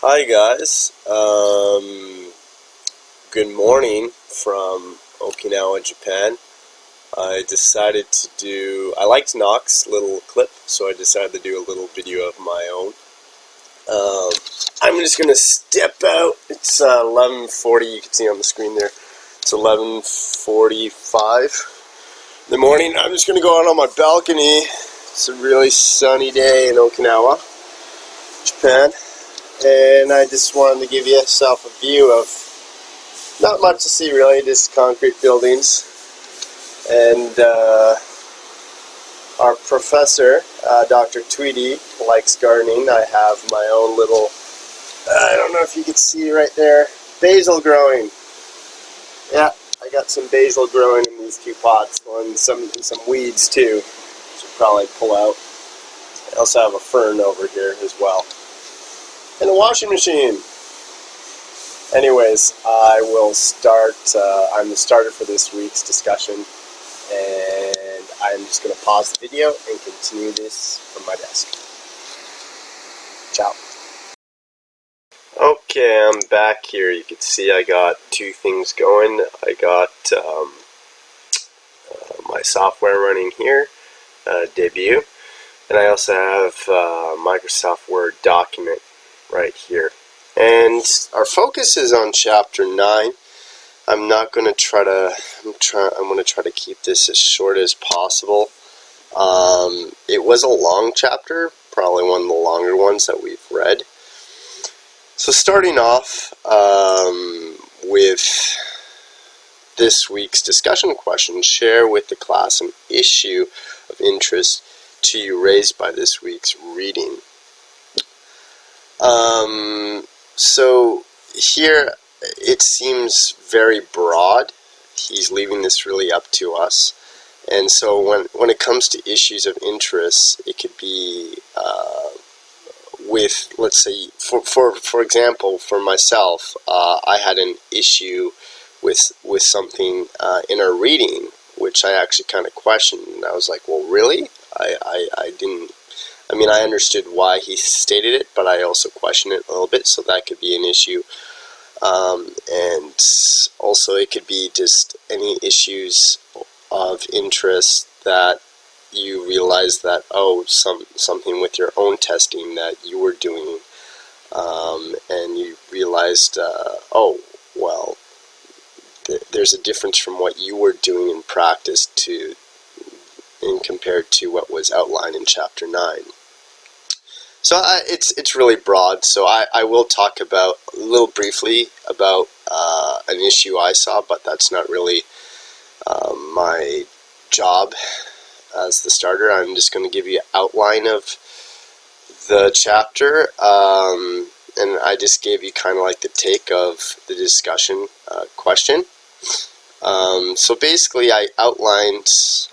Hi guys, good morning from Okinawa, Japan. I liked Knox's little clip, so I decided to do a little video of my own. I'm just going to step out. It's 11:40, you can see on the screen there. It's 11:45 in the morning. I'm just going to go out on my balcony. It's a really sunny day in Okinawa, Japan. And I just wanted to give yourself a view of not much to see really, just concrete buildings. And our professor, Dr. Tweedy, likes gardening. I have my own little, I don't know if you can see right there, basil growing. Yeah, I got some basil growing in these two pots, and some weeds too, should probably pull out. I also have a fern over here as well. And a washing machine. Anyways, I will start. I'm the starter for this week's discussion, and I'm just going to pause the video and continue this from my desk. Ciao. Okay, I'm back here. You can see I got two things going. I got my software running here, Debut, and I also have Microsoft Word document right here. And our focus is on chapter 9. I'm going to try to keep this as short as possible. It was a long chapter, probably one of the longer ones that we've read. So starting off with this week's discussion question, share with the class an issue of interest to you raised by this week's reading. So here it seems very broad. He's leaving this really up to us. And so when it comes to issues of interest, it could be with, let's say, for example, for myself, I had an issue with something in our reading, which I actually kind of questioned. And I was like, well, really? I didn't. I mean, I understood why he stated it, but I also questioned it a little bit, so that could be an issue. And also it could be just any issues of interest that you realize that, oh, something with your own testing that you were doing, and you realized, oh, well, there's a difference from what you were doing in practice compared to what was outlined in chapter 9. So it's really broad, so I will talk about a little briefly about an issue I saw, but that's not really my job as the starter. I'm just going to give you an outline of the chapter, and I just gave you kind of like the take of the discussion question. So basically I outlined,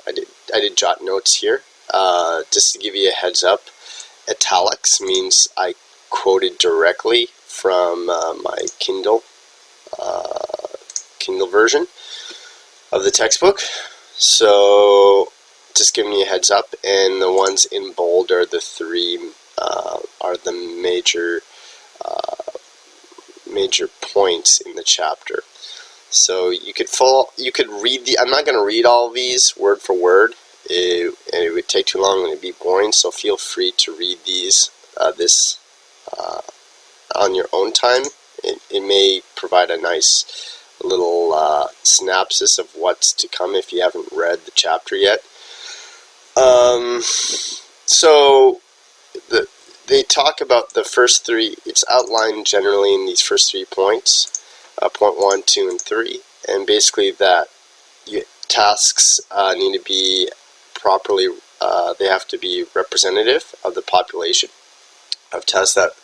I did jot notes here, just to give you a heads up. Italics means I quoted directly from my Kindle version of the textbook. So just giving you a heads up, and the ones in bold are the three are the major points in the chapter. So you could read I'm not going to read all of these word for word. It would take too long and it'd be boring, so feel free to read this on your own time. It may provide a nice little synopsis of what's to come if you haven't read the chapter yet. So they talk about the first three. It's outlined generally in these first 3 points, point 1, 2, and 3, and basically that tasks need to be properly, they have to be representative of the population of tests that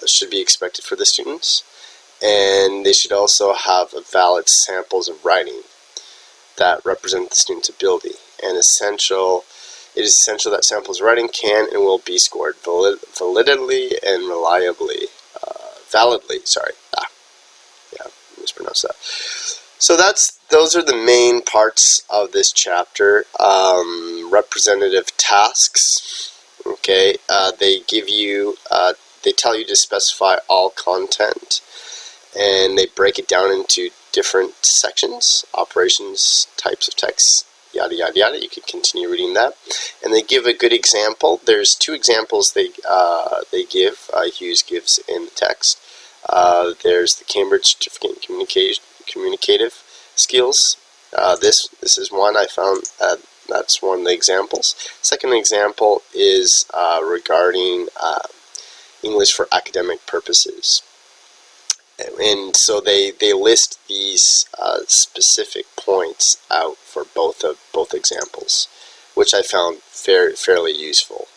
should be expected for the students, and they should also have valid samples of writing that represent the student's ability. And it is essential that samples of writing can and will be scored validly and validly, mispronounced that. So those are the main parts of this chapter. Representative tasks. Okay, they give you they tell you to specify all content, and they break it down into different sections, operations, types of text, yada yada yada. You could continue reading that, and they give a good example. There's two examples they give. Hughes gives in the text. There's the Cambridge Certificate in Communicative Skills. This is one I found. That's one of the examples. Second example is regarding English for academic purposes. And so they list these specific points out for both examples, which I found fairly useful.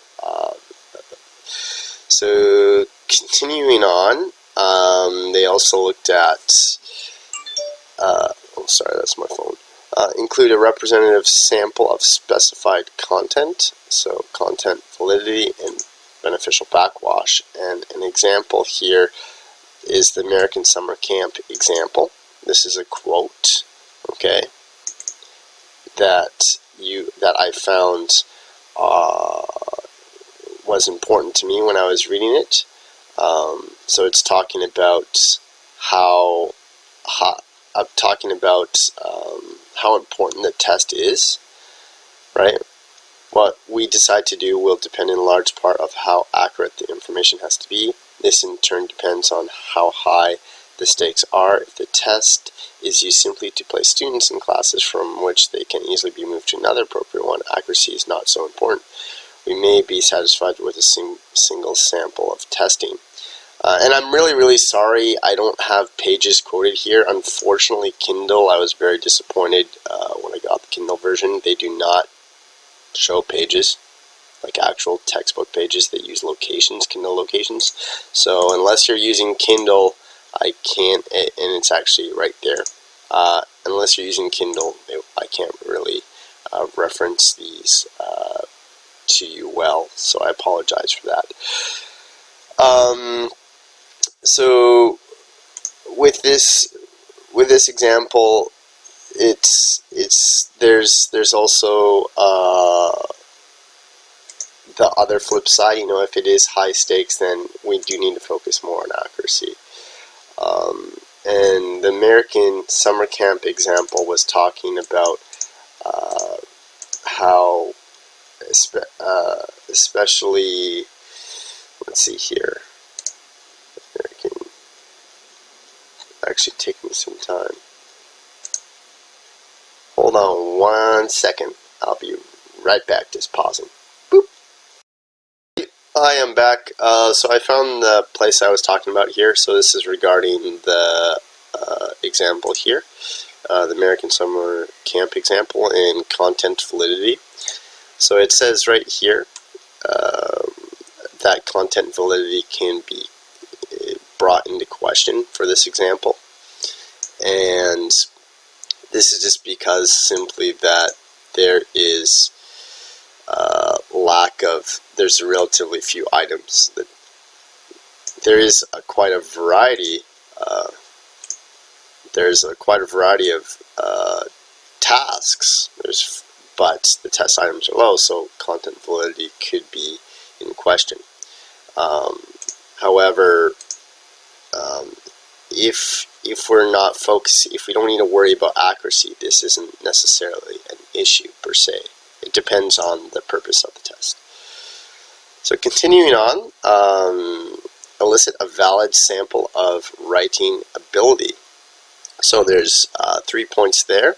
So continuing on, they also looked at oh, sorry, that's my phone. Include a representative sample of specified content, so content validity and beneficial backwash. And an example here is the American Summer Camp example. This is a quote, okay, that I found was important to me when I was reading it. So it's talking about how important the test is, right? What we decide to do will depend in large part of how accurate the information has to be. This in turn depends on how high the stakes are. If the test is used simply to place students in classes from which they can easily be moved to another appropriate one, accuracy is not so important. We may be satisfied with a single sample of testing. And I'm really sorry I don't have pages quoted here. Unfortunately, Kindle, I was very disappointed when I got the Kindle version. They do not show pages, like actual textbook pages. They use locations, Kindle locations. So unless you're using Kindle, I can't, and it's actually right there. Unless you're using Kindle, I can't really reference these to you well, so I apologize for that. So with this example, there's also the other flip side. You know, if it is high stakes, then we do need to focus more on accuracy. And the American Summer Camp example was talking about how, especially, let's see here. Actually take me some time. Hold on 1 second. I'll be right back, just pausing. Boop. I am back. So I found the place I was talking about here. So this is regarding the example here, the American Summer Camp example in content validity. So it says right here that content validity can be brought into question for this example, and this is just because simply that there is there's relatively few items. That there is quite a variety. There's quite a variety of tasks. But the test items are low, so content validity could be in question. However, if we're not focused, if we don't need to worry about accuracy, this isn't necessarily an issue per se. It depends on the purpose of the test. So continuing on, elicit a valid sample of writing ability. So there's 3 points there.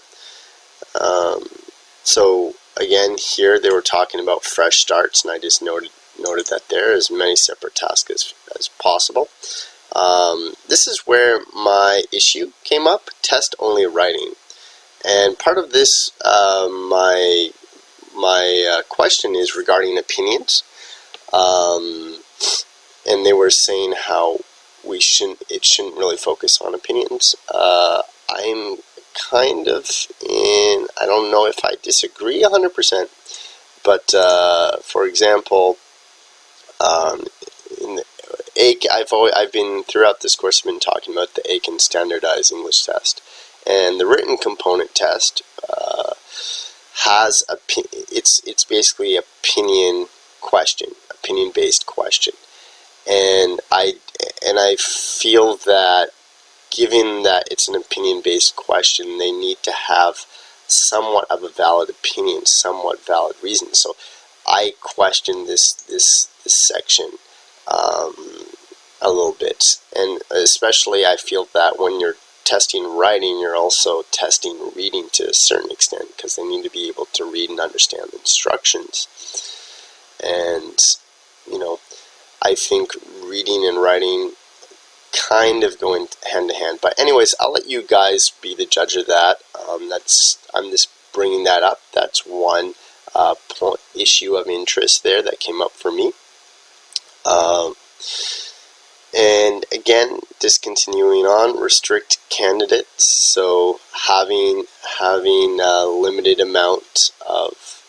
So again, here they were talking about fresh starts, and I just noted that there are as many separate tasks as possible. This is where my issue came up, test only writing. And part of this, my question is regarding opinions. And they were saying how it shouldn't really focus on opinions. I'm kind of I don't know if I disagree 100%, but for example, in the I've been throughout this course I've been talking about the Aiken Standardized English Test, and the written component test has it's basically opinion-based question, and And I feel that given that it's an opinion-based question, they need to have somewhat of a valid opinion, somewhat valid reason. So I question this section a little bit, and especially I feel that when you're testing writing, you're also testing reading to a certain extent, because they need to be able to read and understand the instructions. And I think reading and writing kind of going hand to hand. But anyways, I'll let you guys be the judge of that. I'm just bringing that up. That's one issue of interest there that came up for me. And again, just continuing on, restrict candidates. So having a limited amount of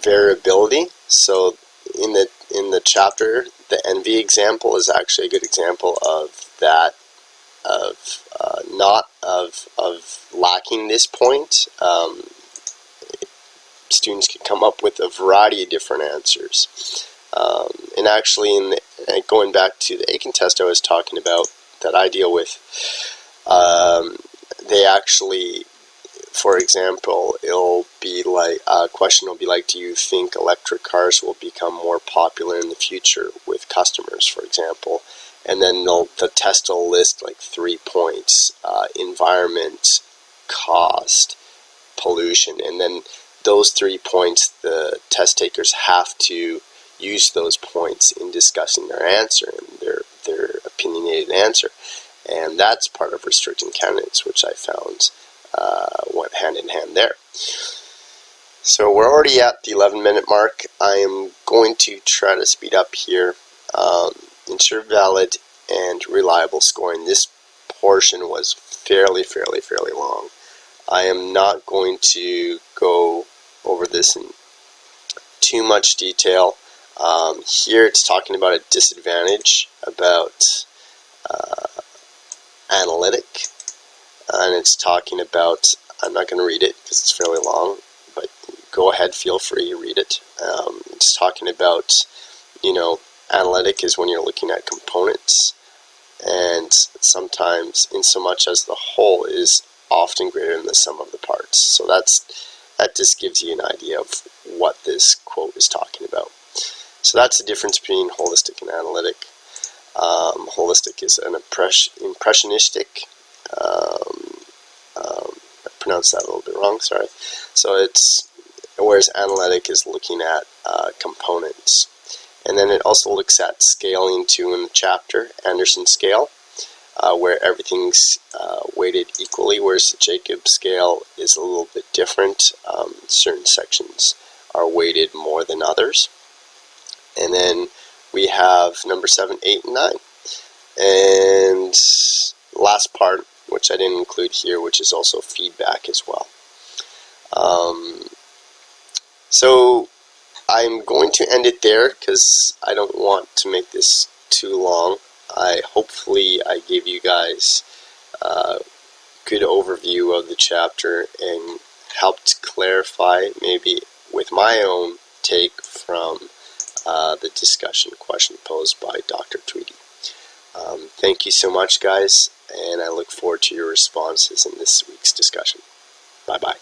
variability. So in the chapter, the envy example is actually a good example of that, of lacking this point. Students could come up with a variety of different answers. And actually, going back to the Aiken test I was talking about, that I deal with, they actually, for example, it'll be like, a question will be like, do you think electric cars will become more popular in the future with customers, for example? And then the test will list like 3 points: environment, cost, pollution, and then those 3 points, the test takers have to use those points in discussing their answer and their opinionated answer. And that's part of restricting candidates, which I found went hand in hand there. So we're already at the 11-minute mark. I am going to try to speed up here. Ensure valid and reliable scoring. This portion was fairly long. I am not going to go over this in too much detail. Here it's talking about a disadvantage about analytic, and it's talking about, I'm not going to read it because it's fairly long, but go ahead, feel free to read it. It's talking about, analytic is when you're looking at components, and sometimes in so much as the whole is often greater than the sum of the parts. So that just gives you an idea of what this quote is talking about. So that's the difference between holistic and analytic. Holistic is an impressionistic. I pronounced that a little bit wrong, sorry. So whereas analytic is looking at components. And then it also looks at scaling too in the chapter, Anderson scale, where everything's weighted equally, whereas the Jacob scale is a little bit different. Certain sections are weighted more than others. And then we have number 7, 8, and 9. And last part, which I didn't include here, which is also feedback as well. So I'm going to end it there because I don't want to make this too long. Hopefully I gave you guys a good overview of the chapter and helped clarify, maybe with my own take from the discussion question posed by Dr. Tweedy. Thank you so much, guys, and I look forward to your responses in this week's discussion. Bye-bye.